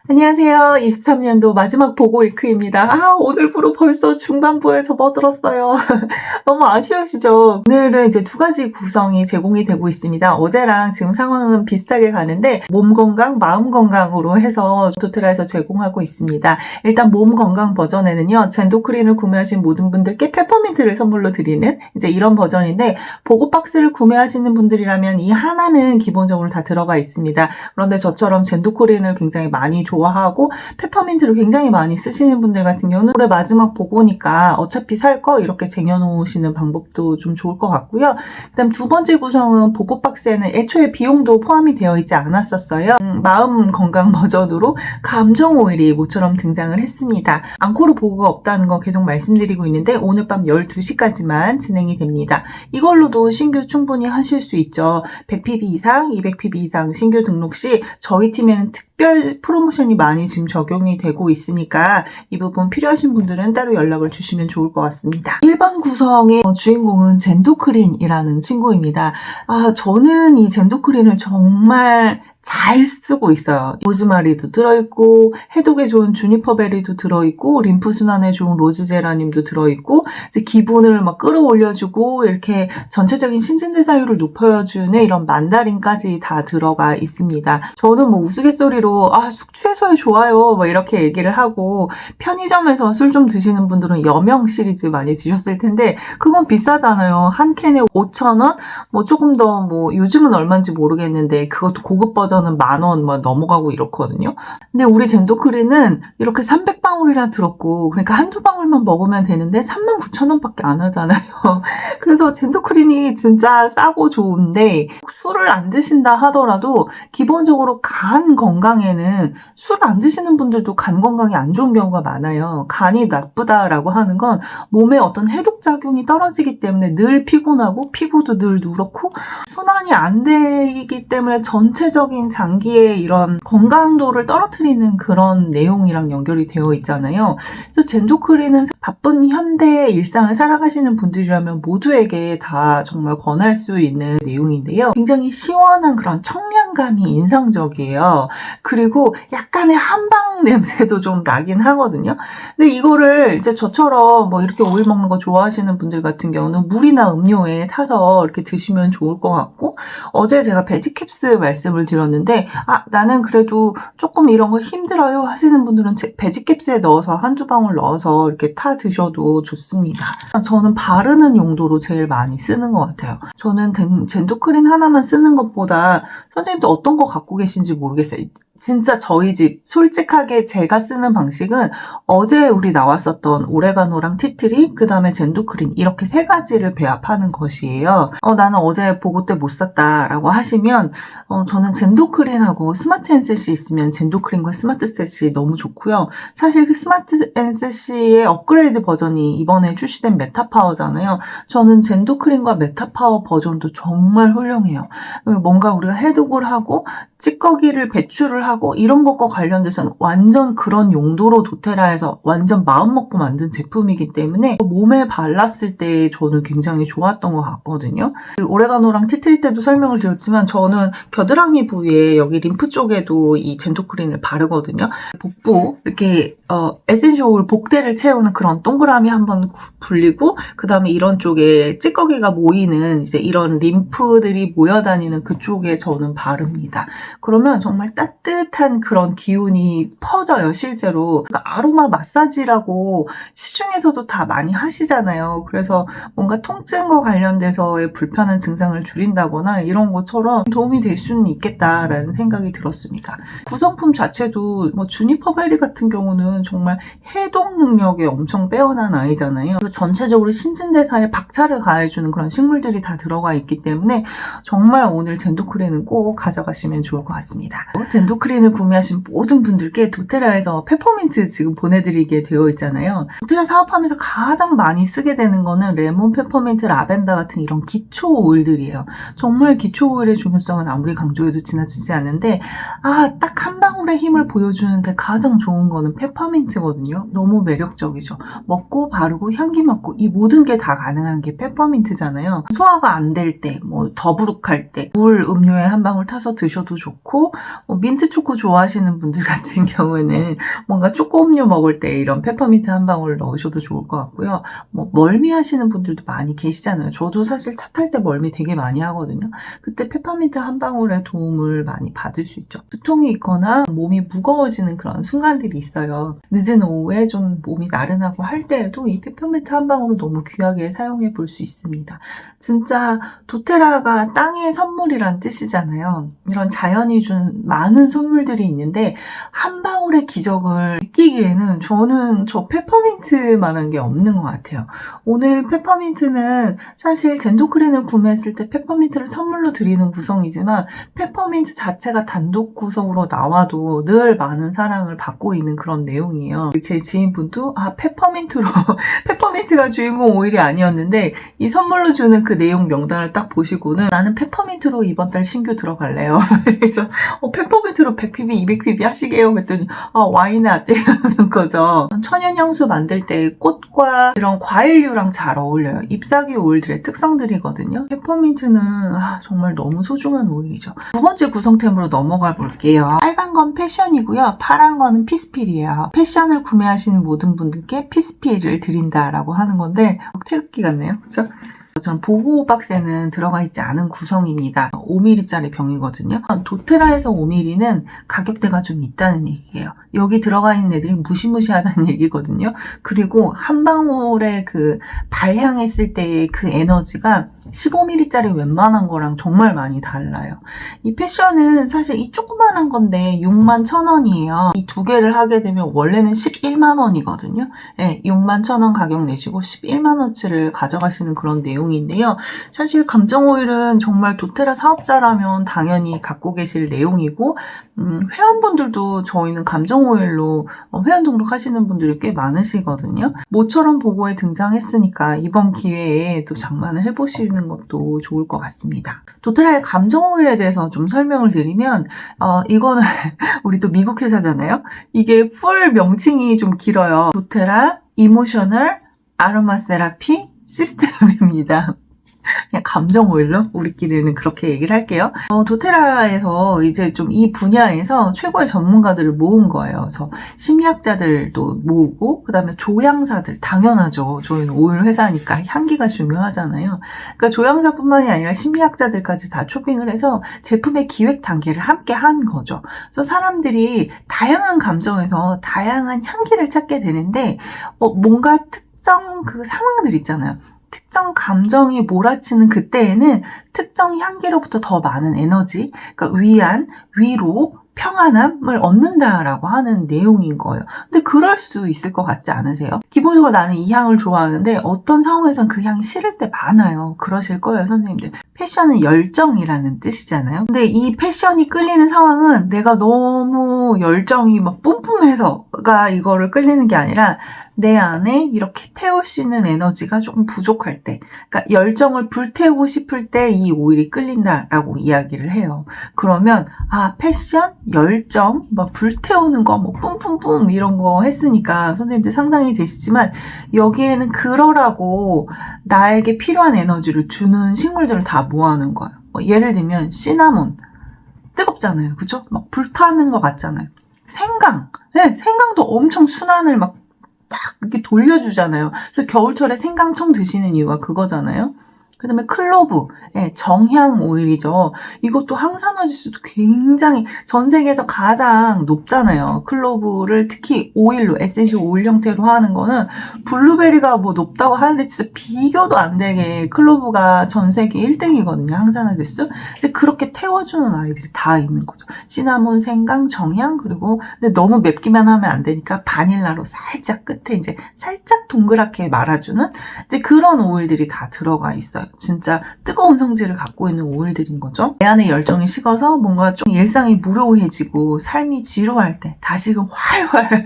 안녕하세요. 23년도 마지막 보고위크입니다. 오늘부로 벌써 중반부에 접어들었어요. 너무 아쉬우시죠? 오늘은 이제 두 가지 구성이 제공이 되고 있습니다. 어제랑 지금 상황은 비슷하게 가는데 몸 건강, 마음 건강으로 해서 도테라에서 제공하고 있습니다. 일단 몸 건강 버전에는요. 젠도크린을 구매하신 모든 분들께 페퍼민트를 선물로 드리는 이제 이런 버전인데 보고 박스를 구매하시는 분들이라면 이 하나는 기본적으로 다 들어가 있습니다. 그런데 저처럼 젠도크린을 굉장히 많이 좋아하고 페퍼민트를 굉장히 많이 쓰시는 분들 같은 경우는 올해 마지막 보고니까 어차피 살 거 이렇게 쟁여놓으시는 방법도 좀 좋을 것 같고요. 그다음 두 번째 구성은 보고 박스에는 애초에 비용도 포함이 되어 있지 않았었어요. 마음 건강 버전으로 감정 오일이 모처럼 등장을 했습니다. 앙코르 보고가 없다는 거 계속 말씀드리고 있는데 오늘 밤 12시까지만 진행이 됩니다. 이걸로도 신규 충분히 하실 수 있죠. 100pb 이상, 200pb 이상 신규 등록 시 저희 팀에는 특별 프로모션이 많이 지금 적용이 되고 있으니까 이 부분 필요하신 분들은 따로 연락을 주시면 좋을 것 같습니다. 1번 구성의 주인공은 젠도크린이라는 친구입니다. 저는 이 젠도크린을 정말 잘 쓰고 있어요. 로즈마리도 들어있고 해독에 좋은 주니퍼베리도 들어있고 림프순환에 좋은 로즈제라늄도 들어있고 이제 기분을 막 끌어올려주고 이렇게 전체적인 신진대사율을 높여주는 이런 만다린까지 다 들어가 있습니다. 저는 뭐 우스갯소리로 숙취해소에 좋아요 뭐 이렇게 얘기를 하고 편의점에서 술 좀 드시는 분들은 여명 시리즈 많이 드셨을 텐데 그건 비싸잖아요. 한 캔에 5,000원? 뭐 조금 더 뭐 요즘은 얼마인지 모르겠는데 그것도 고급 버전은 10,000원 뭐 넘어가고 이렇거든요. 근데 우리 젠도크린은 이렇게 300방울이나 들었고 그러니까 한두 방울만 먹으면 되는데 39,000원밖에 안 하잖아요. 그래서 젠도크린이 진짜 싸고 좋은데 술을 안 드신다 하더라도 기본적으로 간 건강에는 술 안 드시는 분들도 간 건강이 안 좋은 경우가 많아요. 간이 나쁘다라고 하는 건 몸에 어떤 해독작용이 떨어지기 때문에 늘 피곤하고 피부도 늘 누렇고 순환이 안 되기 때문에 전체적인 장기의 이런 건강도를 떨어뜨리는 그런 내용이랑 연결이 되어 있잖아요. 그래서 젠도크린은 바쁜 현대 일상을 살아가시는 분들이라면 모두에게 다 정말 권할 수 있는 내용인데요. 굉장히 시원한 그런 청량감이 인상적이에요. 그리고 약간의 한방 냄새도 좀 나긴 하거든요. 근데 이거를 이제 저처럼 뭐 이렇게 오일 먹는 거 좋아하시는 분들 같은 경우는 물이나 음료에 타서 이렇게 드시면 좋을 것 같고 어제 제가 베지캡스 말씀을 드렸는데 나는 그래도 조금 이런 거 힘들어요 하시는 분들은 베지캡스에 넣어서 한두 방울 넣어서 이렇게 타 드셔도 좋습니다. 저는 바르는 용도로 제일 많이 쓰는 것 같아요. 저는 젠도크린 하나만 쓰는 것보다 선생님도 어떤 거 갖고 계신지 모르겠어요. 진짜 저희 집 솔직하게 제가 쓰는 방식은 어제 우리 나왔었던 오레가노랑 티트리 그 다음에 젠도크린 이렇게 세 가지를 배합하는 것이에요. 나는 어제 보고 때 못 샀다라고 하시면 저는 젠도크린하고 스마트 앤셋이 있으면 젠도크린과 스마트 셋이 너무 좋고요. 사실 그 스마트 앤셋의 업그레이드 버전이 이번에 출시된 메타파워잖아요. 저는 젠도크린과 메타파워 버전도 정말 훌륭해요. 뭔가 우리가 해독을 하고 찌꺼기를 배출을 하고 이런 것과 관련돼서는 완전 그런 용도로 도테라에서 완전 마음 먹고 만든 제품이기 때문에 몸에 발랐을 때 저는 굉장히 좋았던 것 같거든요. 오레가노랑 티트리 때도 설명을 드렸지만 저는 겨드랑이 부위에 여기 림프 쪽에도 이 젠도크린을 바르거든요. 복부 이렇게 에센셜 오일 복대를 채우는 그런 동그라미 한번 불리고 그 다음에 이런 쪽에 찌꺼기가 모이는 이제 이런 림프들이 모여다니는 그쪽에 저는 바릅니다. 그러면 정말 따뜻한 그런 기운이 퍼져요, 실제로. 그러니까 아로마 마사지라고 시중에서도 다 많이 하시잖아요. 그래서 뭔가 통증과 관련돼서의 불편한 증상을 줄인다거나 이런 것처럼 도움이 될 수는 있겠다라는 생각이 들었습니다. 구성품 자체도 뭐 주니퍼벨리 같은 경우는 정말 해독 능력이 엄청 빼어난 아이잖아요. 그리고 전체적으로 신진대사에 박차를 가해주는 그런 식물들이 다 들어가 있기 때문에 정말 오늘 젠도크린은 꼭 가져가시면 좋을 것 같습니다. 젠도크린을 구매하신 모든 분들께 도테라에서 페퍼민트 지금 보내드리게 되어 있잖아요. 도테라 사업하면서 가장 많이 쓰게 되는 거는 레몬, 페퍼민트, 라벤더 같은 이런 기초 오일들이에요. 정말 기초 오일의 중요성은 아무리 강조해도 지나치지 않는데 딱 한 방울의 힘을 보여주는데 가장 좋은 거는 페퍼민트거든요. 너무 매력적이죠. 먹고 바르고 향기 맡고 이 모든 게 다 가능한 게 페퍼민트잖아요. 소화가 안 될 때, 뭐 더부룩할 때 물 음료에 한 방울 타서 드셔도 좋고 좋고, 민트 초코 좋아하시는 분들 같은 경우에는 뭔가 초코 음료 먹을 때 이런 페퍼민트 한 방울 넣으셔도 좋을 것 같고요. 멀미 하시는 분들도 많이 계시잖아요. 저도 사실 차 탈 때 멀미 되게 많이 하거든요. 그때 페퍼민트 한 방울의 도움을 많이 받을 수 있죠. 두통이 있거나 몸이 무거워지는 그런 순간들이 있어요. 늦은 오후에 좀 몸이 나른하고 할 때에도 이 페퍼민트 한 방울을 너무 귀하게 사용해 볼 수 있습니다. 진짜 도테라가 땅의 선물이란 뜻이잖아요. 이런 자연이 준 많은 선물들이 있는데 한 방울의 기적을 느끼기에는 저는 저 페퍼민트만한 게 없는 것 같아요. 오늘 페퍼민트는 사실 젠토크린을 구매했을 때 페퍼민트를 선물로 드리는 구성이지만 페퍼민트 자체가 단독 구성으로 나와도 늘 많은 사랑을 받고 있는 그런 내용이에요. 제 지인분도 페퍼민트로 페퍼민트가 주인공 오일이 아니었는데 이 선물로 주는 그 내용 명단을 딱 보시고는 나는 페퍼민트로 이번 달 신규 들어갈래요. 그래서 페퍼민트로 100pb, 200pb 하시게요? 그랬더니 와인아 이러는 거죠. 천연향수 만들 때 꽃과 이런 과일류랑 잘 어울려요. 잎사귀 오일들의 특성들이거든요. 페퍼민트는 정말 너무 소중한 오일이죠. 두 번째 구성템으로 넘어가 볼게요. 빨간 건 패션이고요. 파란 거는 피스필이에요. 패션을 구매하시는 모든 분들께 피스필을 드린다라고 하는 건데 태극기 같네요. 그렇죠? 저는 보호 박스에는 들어가 있지 않은 구성입니다. 5ml짜리 병이거든요. 도테라에서 5ml는 가격대가 좀 있다는 얘기예요. 여기 들어가 있는 애들이 무시무시하다는 얘기거든요. 그리고 한 방울의 그 발향했을 때의 그 에너지가 15ml짜리 웬만한 거랑 정말 많이 달라요. 이 패션은 사실 이 조그만한 건데 61,000원이에요. 이 두 개를 하게 되면 원래는 110,000원이거든요. 네, 61,000원 가격 내시고 110,000원치를 가져가시는 그런 내용인데요. 사실 감정오일은 정말 도테라 사업자라면 당연히 갖고 계실 내용이고 회원분들도 저희는 감정오일로 회원 등록하시는 분들이 꽤 많으시거든요. 모처럼 보고에 등장했으니까 이번 기회에 또 장만을 해보시는 것도 좋을 것 같습니다. 도테라의 감정오일에 대해서 좀 설명을 드리면 이거는 우리 또 미국 회사잖아요. 이게 풀 명칭이 좀 길어요. 도테라 이모셔널 아로마 세라피 시스템입니다. 그냥 감정 오일로 우리끼리는 그렇게 얘기를 할게요. 도테라에서 이제 좀 이 분야에서 최고의 전문가들을 모은 거예요. 그래서 심리학자들도 모으고 그다음에 조향사들 당연하죠. 저희는 오일 회사니까 향기가 중요하잖아요. 그러니까 조향사뿐만이 아니라 심리학자들까지 다 초빙을 해서 제품의 기획 단계를 함께 한 거죠. 그래서 사람들이 다양한 감정에서 다양한 향기를 찾게 되는데 뭔가 특정 그 상황들 있잖아요. 특정 감정이 몰아치는 그때에는 특정 향기로부터 더 많은 에너지, 그러니까 위안, 위로, 평안함을 얻는다라고 하는 내용인 거예요. 근데 그럴 수 있을 것 같지 않으세요? 기본적으로 나는 이 향을 좋아하는데 어떤 상황에선 그 향이 싫을 때 많아요. 그러실 거예요, 선생님들. 패션은 열정이라는 뜻이잖아요. 근데 이 패션이 끌리는 상황은 내가 너무 열정이 막 뿜뿜해서가 이거를 끌리는 게 아니라 내 안에 이렇게 태울 수 있는 에너지가 조금 부족할 때, 그러니까 열정을 불태우고 싶을 때 이 오일이 끌린다라고 이야기를 해요. 그러면 패션, 열정, 막 불태우는 거, 뭐 뿜뿜뿜 이런 거 했으니까 선생님들 상상이 되시지만 여기에는 그러라고 나에게 필요한 에너지를 주는 식물들을 다 모아놓은 거예요. 예를 들면 시나몬, 뜨겁잖아요, 그죠? 막 불타는 것 같잖아요. 생강, 네, 생강도 엄청 순환을 막 이렇게 돌려주잖아요. 그래서 겨울철에 생강청 드시는 이유가 그거잖아요. 그 다음에 클로브, 정향 오일이죠. 이것도 항산화 지수도 굉장히 전 세계에서 가장 높잖아요. 클로브를 특히 오일로, 에센셜 오일 형태로 하는 거는 블루베리가 뭐 높다고 하는데 진짜 비교도 안 되게 클로브가 전 세계 1등이거든요. 항산화 지수. 이제 그렇게 태워주는 아이들이 다 있는 거죠. 시나몬, 생강, 정향, 그리고 근데 너무 맵기만 하면 안 되니까 바닐라로 살짝 끝에 이제 살짝 동그랗게 말아주는 이제 그런 오일들이 다 들어가 있어요. 진짜 뜨거운 성질을 갖고 있는 오일들인 거죠. 내 안에 열정이 식어서 뭔가 좀 일상이 무료해지고 삶이 지루할 때 다시금 활활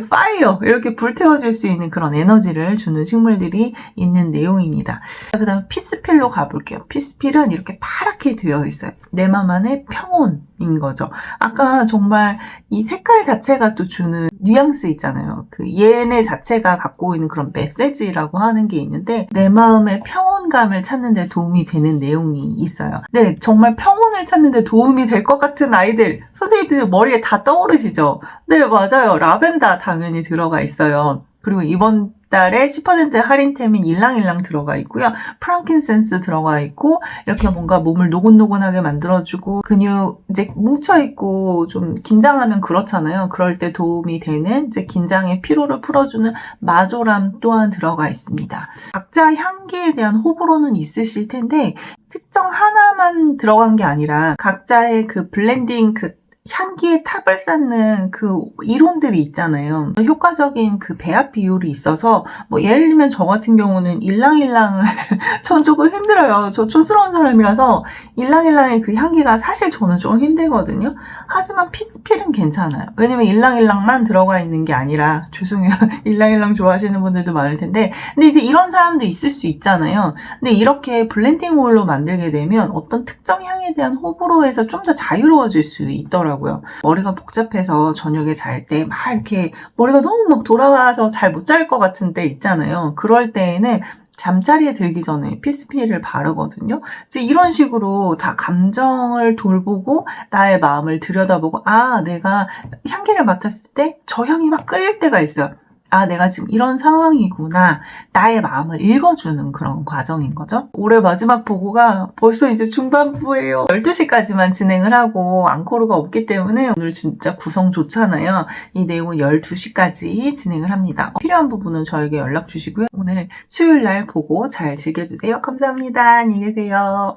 파이어 이렇게 불태워줄 수 있는 그런 에너지를 주는 식물들이 있는 내용입니다. 그 다음에 피스필로 가볼게요. 피스필은 이렇게 파랗게 되어 있어요. 내 맘 안에 평온인 거죠. 아까 정말 이 색깔 자체가 또 주는 뉘앙스 있잖아요. 그 얘네 자체가 갖고 있는 그런 메시지라고 하는 게 있는데 내 마음의 평온감을 감정을 찾는 데 도움이 되는 내용이 있어요. 네, 정말 평온을 찾는 데 도움이 될 것 같은 아이들, 선생님들 머리에 다 떠오르시죠? 네, 맞아요. 라벤더 당연히 들어가 있어요. 그리고 이번 달에 10% 할인템인 일랑일랑 들어가 있고요. 프랑킨센스 들어가 있고, 이렇게 뭔가 몸을 노곤노곤하게 만들어주고, 근육 이제 뭉쳐있고 좀 긴장하면 그렇잖아요. 그럴 때 도움이 되는 이제 긴장의 피로를 풀어주는 마조람 또한 들어가 있습니다. 각자 향기에 대한 호불호는 있으실 텐데, 특정 하나만 들어간 게 아니라 각자의 그 블렌딩 향기의 탑을 쌓는 그 이론들이 있잖아요. 효과적인 그 배합 비율이 있어서 뭐 예를 들면 저 같은 경우는 일랑일랑을 전 조금 힘들어요. 저 촌스러운 사람이라서 일랑일랑의 그 향기가 사실 저는 좀 힘들거든요. 하지만 피스필은 괜찮아요. 왜냐면 일랑일랑만 들어가 있는 게 아니라 죄송해요. 일랑일랑 좋아하시는 분들도 많을 텐데 근데 이제 이런 사람도 있을 수 있잖아요. 근데 이렇게 블렌딩 오일로 만들게 되면 어떤 특정 향에 대한 호불호에서 좀 더 자유로워질 수 있더라고요. 머리가 복잡해서 저녁에 잘 때 막 이렇게 머리가 너무 막 돌아가서 잘 못 잘 것 같은 때 있잖아요. 그럴 때에는 잠자리에 들기 전에 피스필을 바르거든요. 이제 이런 식으로 다 감정을 돌보고 나의 마음을 들여다보고 내가 향기를 맡았을 때 저 향이 막 끌릴 때가 있어요. 내가 지금 이런 상황이구나. 나의 마음을 읽어주는 그런 과정인 거죠. 올해 마지막 보고가 벌써 이제 중반부예요. 12시까지만 진행을 하고 앙코르가 없기 때문에 오늘 진짜 구성 좋잖아요. 이 내용은 12시까지 진행을 합니다. 필요한 부분은 저에게 연락 주시고요. 오늘 수요일 날 보고 잘 즐겨주세요. 감사합니다. 안녕히 계세요.